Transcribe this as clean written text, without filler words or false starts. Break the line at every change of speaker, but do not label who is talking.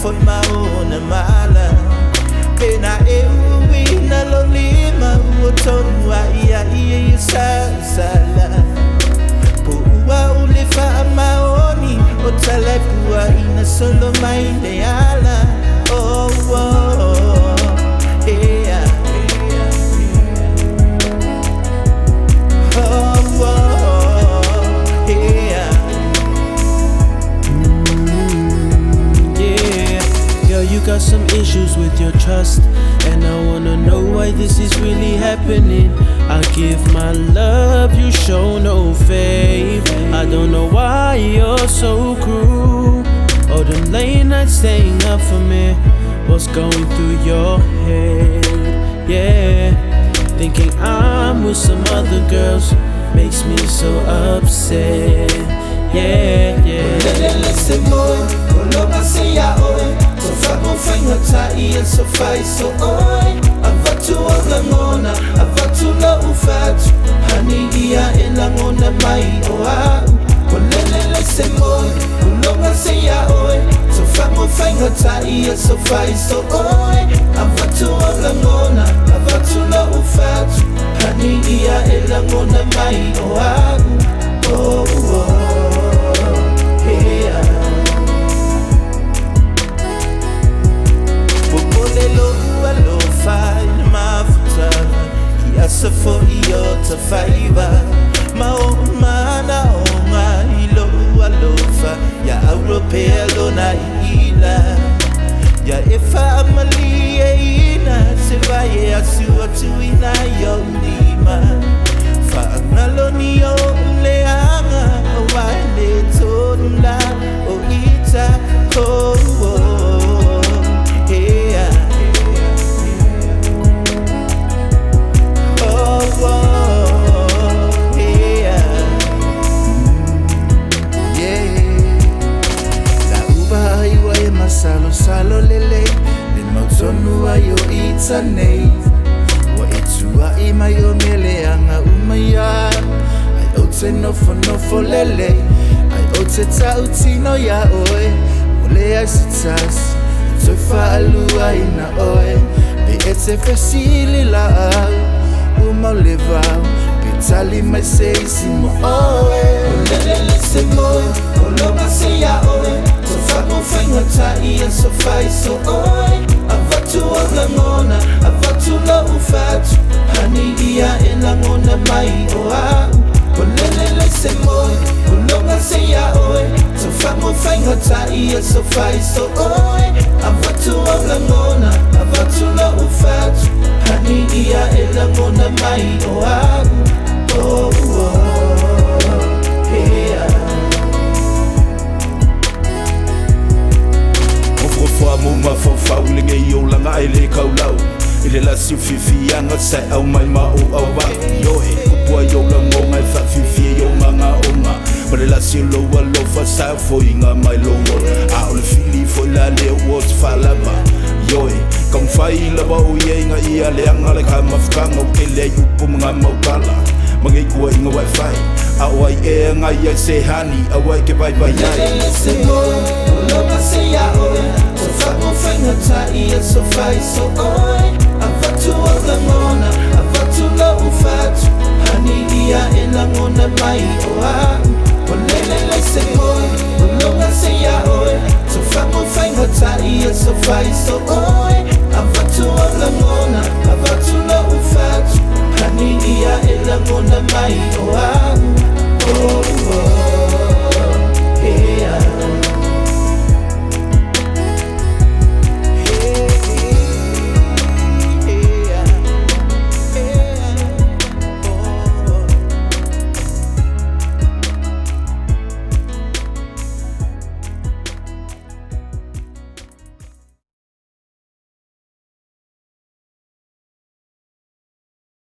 foi maona mala pena eu na lolima o tonu ia sala Pua ulifa maoni o talapua ina solo maine ala oh oh yeah oh oh yeah
yeah girl, you got some issues with your trust, and I wanna know why this is really happening. I give my love, you show no faith. I don't know why you're so cruel. All them late nights staying up for me. What's going through your head? Yeah, thinking I'm with some other girls makes me so upset. Yeah, yeah.
Listen more, I say ya oi. So far mo finger tie and so far so oi. Avatu olangona, avatu la ufatu. Hani ia elangona mai oa. Listen more, I say ya oi. So far mo finger tie and so far so oi. Avatu olangona, avatu la ufatu. Hani ia elangona mai oa. Oh oh. Asa for iota fiber Mao mana onga ilo alofa Ya europea lona ila Ya efa amalia ina Sevaye asua tuina yondima Fa ngaloni yo uleanga Wale tonda o ita oh oh yeah Salo lele, le mautonu ayo itanei. Wa itua ima yo mele anga umaya. Ai ote nofo lele, ai ote tautino ya oe. Ole ai sitas, toi faalua ina oe. Pe ete fesili la au, uma levau. Pe tali mai seisi mo oe. Lele se moe, olonga se ya oe. Famo finger tie and so far so oi. Avatu olangona, avatu la ufatu. Hani ia elangona mai oa. Lele se moi, olonga se ya oi. So famo finger tie and so far so oi. Avatu olangona, avatu la ufatu. Hani ia elangona mai oa. Oh oh yeah.
Muma fau linge yo langa ele kaulau ile la si fifi anga sa au mai ma o awa yo e kupua yo lango ngai fa fifi yo manga oma but la si lo wa lo fa sa fo inga mai lo mo a o fili fo la le was fa la ba yo e kam fai la ba o ye nga ia le anga le ka mafkanga o ke le yu pu mga maukala mangai kua inga wifi a wai e nga ia se hani a wai ke bai bai ai
se mo lo ma se ya o Famo finger tie and so far so oi. Avatu olangona, avatu la ufatu. Hani ia elangona mai oa. Lele se moi, olonga